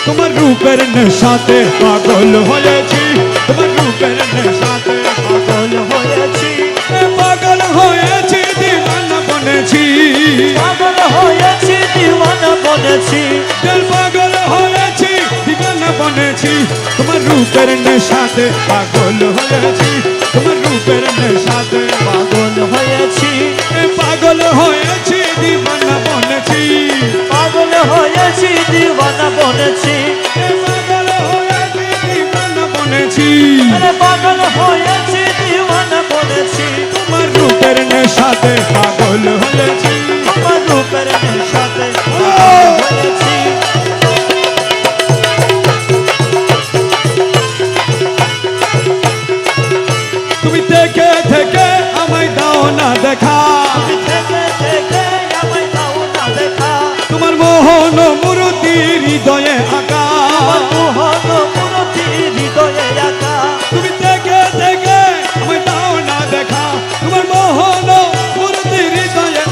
তোমার রূপের নেশাতে পাগল হয়েছি, তোমার রূপের নেশাতে পাগল হয়েছি, পাগল হয়েছি, দিওয়ানা বনেছি, পাগল হয়েছি, দিওয়ানা বনেছি, দিল পাগল হয়েছি, দিওয়ানা বনেছি, তোমার রূপের নেশাতে পাগল হয়েছি, তোমার রূপের নেশাতে পাগল হয়েছি, পাগল হয়েছি, দিওয়ানা বনেছি, পাগল হয়েছি, দিওয়ানা বনেছি, পাগল হয়েছি, দিওয়ানা বনেছি, আরে পাগল হয়েছি, দিওয়ানা বনেছি, তোমার রূপের নেশাতে পাগল হয়েছি, তোমার রূপের নেশাতে পাগল হয়েছি। তুমি থেকে থেকে আমায় দাও না দেখা, তুমি থেকে থেকে আমায় দাও না দেখা, তোমার মোহন মূর্তি হৃদয়ে আঁকা, তোমার মোহন মূর্তি হৃদয়ে আঁকা, তুমি থেকে থেকে আমায় দাও না দেখা, তোমার মোহন মূর্তি হৃদয়ে,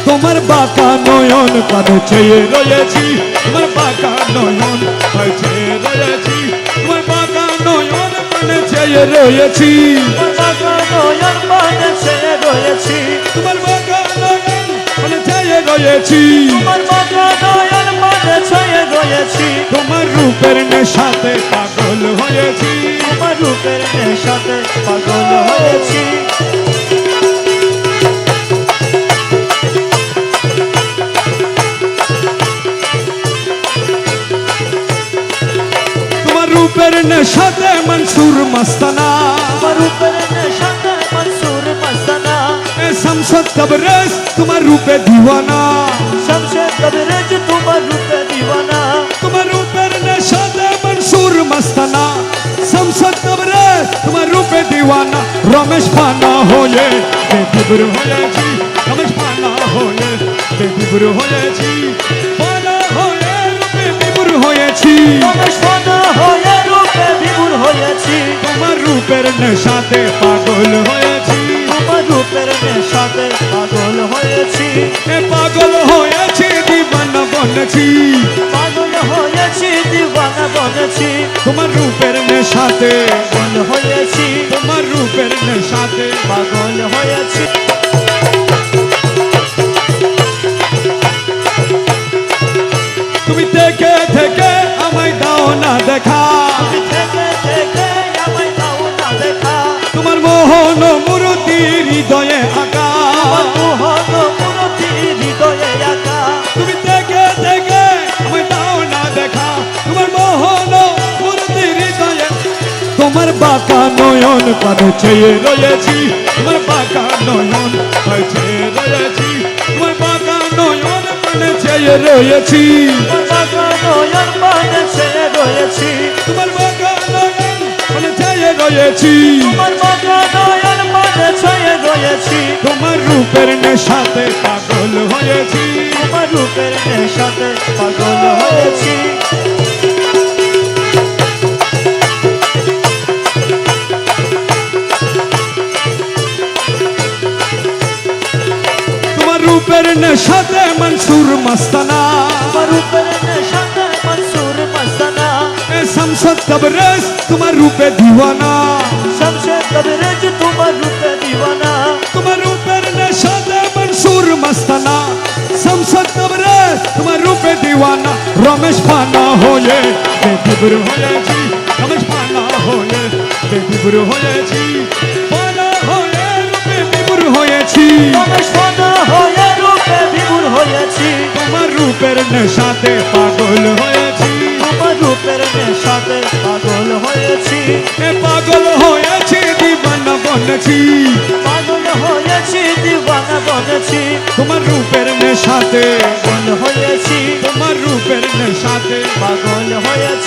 তোমার বাঁকা নয়ন কানে চেয়ে রয়েছি, তোমার বাঁকা নয়ন কানে চেয়ে রয়েছি, তোমার বাঁকা নয়ন কানে চেয়ে রয়েছি, তোমার বাঁকা নয়ন পানে ছেয়ে রয়েছি, তোমার বাঁকা নয়ন কানে চেয়ে রয়েছি, তোমার বাঁকা নয়ন পানে ছেয়ে রয়েছি, তোমার রূপের নেশাতে পাগল হয়েছি, তোমার রূপের নেশাতে পাগল হয়েছি। তোমার রূপের নেশাতে মনসুর মস্তানা, তোমার রূপের নেশাতে মনসুর মস্তানা, এ শামসুদ তবরেজ তোমার রূপে দিওয়ানা, শমশেদ তবরেজ তোমার রূপে দিওয়ানা, তোমার রূপের নেশাতে মনসুর মস্তানা, শামসুদ তবরেজ তোমার রূপে দিওয়ানা, রমেশ পানা হয়ে বেবিবুর হয়েছি, রমেশ পানা হয়ে বেবিবুর হয়েছি, পানা হয়ে বেবিবুর হয়েছি, রমেশ পানা হয়ে রূপে বিভোর হয়েছি, তোমার রূপের নেশাতে পাগল হয়েছি, তোমার রূপের নেশাতে পাগল হয়েছি, এ পাগল হয়েছি, দিওয়ানা বনেছি, পাগল হয়েছি, দিওয়ানা বনেছি, তোমার রূপের নেশাতে, পাগল হয়েছি, তোমার রূপের নেশাতে, পাগল হয়েছি। তুমি থেকে থেকে আমায় দাও না দেখা, তুমি থেকে থেকে আমায় দাও না দেখা, তোমার মোহন মূর্তি হৃদয়ে আঁকা, তোমার মোহন মূর্তি হৃদয়ে আঁকা, তুমি থেকে থেকে আমায় দাও না দেখা, তোমার মোহন মূর্তি হৃদয়ে, তোমার বাঁকা নয়ন কানে চেয়ে রয়েছি, তোমার বাঁকা নয়ন কানে চেয়ে রয়েছি, তোমার বাঁকা নয়ন কানে চেয়ে রয়েছি, তোমার বাঁকা নয়ন পানে ছেয়ে রয়েছি, তোমার বাঁকা নয়ন কানে চেয়ে রয়েছি, তোমার বাঁকা নয়ন পানে ছেয়ে রয়েছি, তোমার রূপের নেশাতে পাগল হয়েছি, তোমার রূপের নেশাতে পাগল হয়েছি। তোমার রূপের নেশাতে মনসুর মস্তানা, তোমার রূপের নেশাতে মনসুর মস্তানা, এ শামসুদ তবরেজ তোমার রূপে দিওয়ানা, শমশেদ তবরেজ তোমার রূপে দিওয়ানা, তোমার রূপের নেশাতে মনসুর মস্তানা, শামসুদ তবরেজ তোমার রূপে দিওয়ানা, রমেশ পানা হয়ে বেবিবুর হয়েছি, রমেশ পানা হয়ে বেবিবুর হয়েছি, পানা হয়ে বেবিবুর হয়েছি, রমেশ পানা হয়ে রূপে বিভোর হয়েছি, তোমার রূপের নেশাতে পাগল হয়েছি, তোমার রূপের নেশাতে পাগল হয়েছি, এ পাগল হয়েছি, দিওয়ানা বনেছি, পাগল হয়েছি, দিওয়ানা বনেছি, তোমার রূপের নেশাতে, পাগল হয়েছি, তোমার রূপের নেশাতে, পাগল হয়েছি।